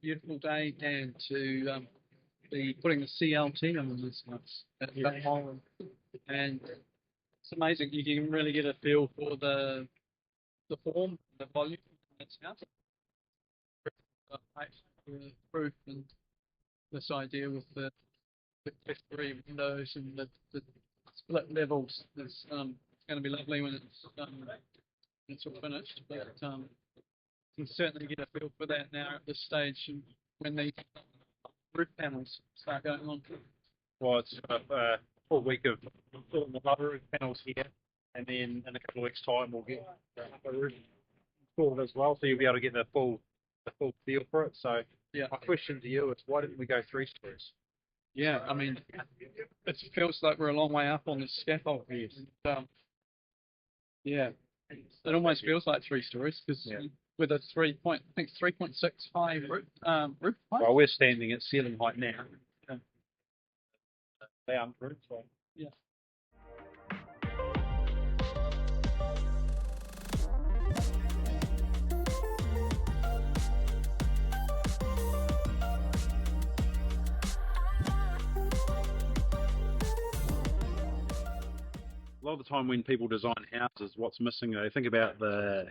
beautiful day, Dan, to be putting the CLT on this house at Balmoral, and it's amazing. You can really get a feel for the form, the volume in this house. The roof and this idea with the three windows and the split levels is going to be lovely when it's all finished. But you can certainly get a feel for that now at this stage when the roof panels start going on. Well, it's a full week of putting the rubber roof panels here, and then in a couple of weeks' time we'll get the upper roof installed as well, so you'll be able to get the full feel for it. So yeah, my question to you is, why didn't we go 3 stories? Yeah, I mean, it feels like we're a long way up on the scaffold here. Yeah, it almost feels like 3 stories because with a 3.65 roof height. Well, we're standing at ceiling height now. Roof, so. Yeah. A lot of the time when people design houses, what's missing, they think about the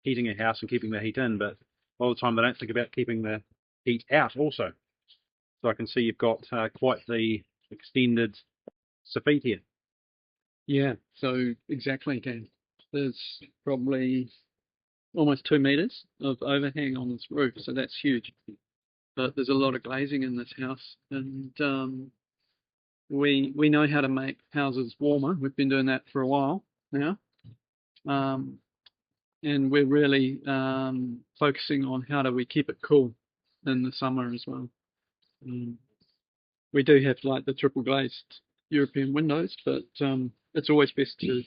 heating a house and keeping the heat in, but a lot of the time they don't think about keeping the heat out also. So I can see you've got quite the extended soffit here. Yeah, so exactly, Dan. There's probably almost 2 meters of overhang on this roof, so that's huge. But there's a lot of glazing in this house, and we know how to make houses warmer. We've been doing that for a while now, and we're really focusing on how do we keep it cool in the summer as well. We do have like the triple glazed European windows, but it's always best to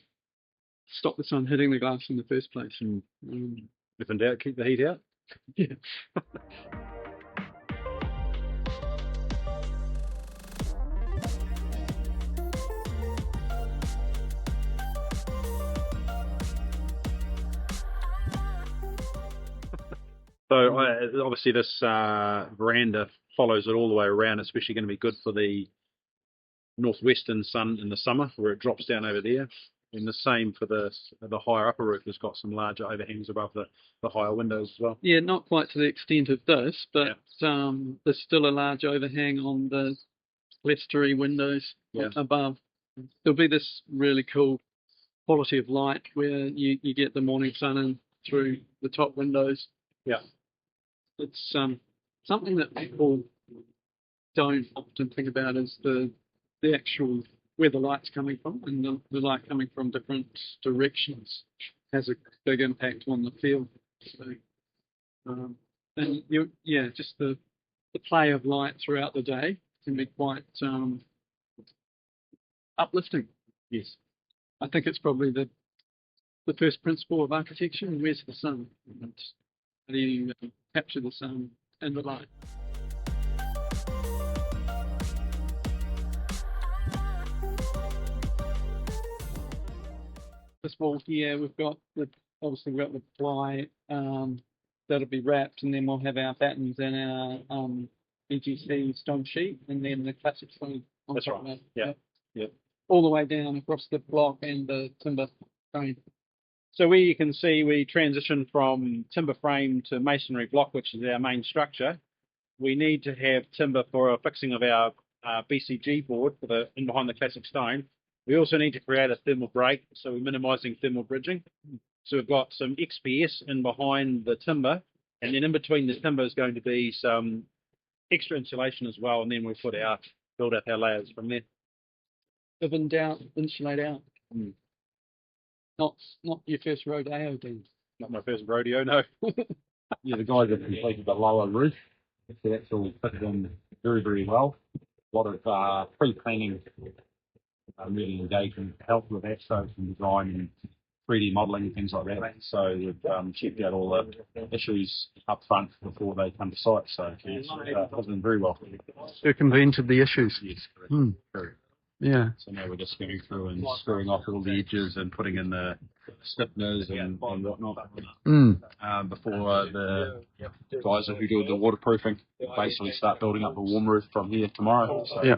stop the sun hitting the glass in the first place. If in doubt, keep the heat out. Yeah. So obviously this veranda follows it all the way around, especially going to be good for the northwestern sun in the summer where it drops down over there. And the same for the higher upper roof has got some larger overhangs above the higher windows as well. Yeah, not quite to the extent of this, but there's still a large overhang on the clerestory windows above. There'll be this really cool quality of light where you get the morning sun in through the top windows. Yeah. It's something that people don't often think about is the actual where the light's coming from, and the light coming from different directions has a big impact on the feel. So, and just the play of light throughout the day can be quite uplifting. Yes, I think it's probably the first principle of architecture. Where's the sun? And how do you capture the sun and the light? This wall here, we've got the ply that'll be wrapped, and then we'll have our battens and our EGC stone sheet, and then the classic stone on That's top right. of that. Yeah. All the way down across the block and the timber frame. So where you can see we transitioned from timber frame to masonry block, which is our main structure. We need to have timber for a fixing of our BCG board for the in behind the classic stone. We also need to create a thermal break, so we're minimising thermal bridging. So we've got some XPS in behind the timber, and then in between the timber is going to be some extra insulation as well, and then we'll build up our layers from there. If in doubt, insulate out. Not your first rodeo, Dan. Not my first rodeo, no. Yeah, the guys have completed the lower roof, so that's all fitted in very, very well. A lot of pre-planning, really engaged in help with that, so some design and 3D modelling and things like that. So we've checked out all the issues up front before they come to site. So it's been very well. Circumvented the issues. Yes, correct. Yeah. So now we're just going through and screwing off all the edges and putting in the stiffeners and whatnot. Before the guys who do the waterproofing basically start building up the warm roof from here tomorrow. So. Yeah.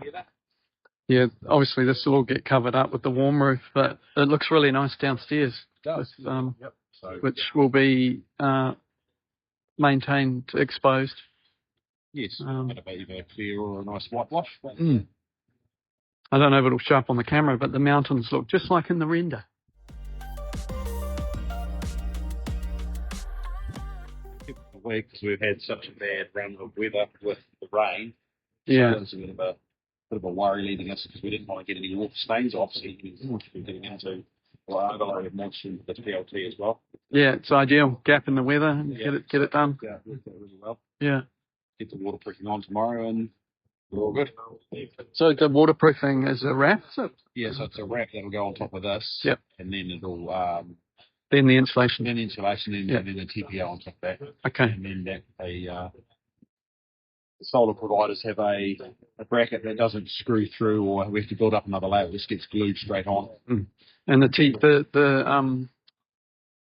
Yeah, obviously this will all get covered up with the warm roof, but it looks really nice downstairs, with, which will be maintained exposed. Yes, either a clear or a nice whitewash. I don't know if it'll show up on the camera, but the mountains look just like in the render. Because we've had such a bad run of weather with the rain. Yeah. So it's a bit of a worry leading us because we didn't want to get any water stains off. So we're getting into overload of moisture into the PLT as well. Yeah, it's ideal. Gap in the weather and get it done. Yeah, it worked out really well. Yeah. Get the waterproofing on tomorrow and we're all good. So the waterproofing is a wrap? Yeah, so it's a wrap that'll go on top of this. Yep. And then it'll then the insulation. Then the insulation and then the TPO on top of that. Okay. And then the solar providers have a bracket that doesn't screw through or we have to build up another layer. It just gets glued straight on. And the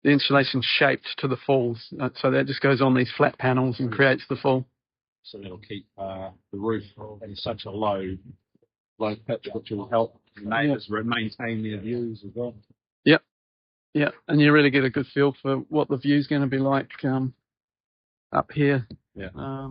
insulation's shaped to the falls, so that just goes on these flat panels and creates the fall. So that'll keep the roof at such a low pitch, which will help the neighbours maintain their views as well. Yep. Yeah, and you really get a good feel for what the view's going to be like up here. Yeah.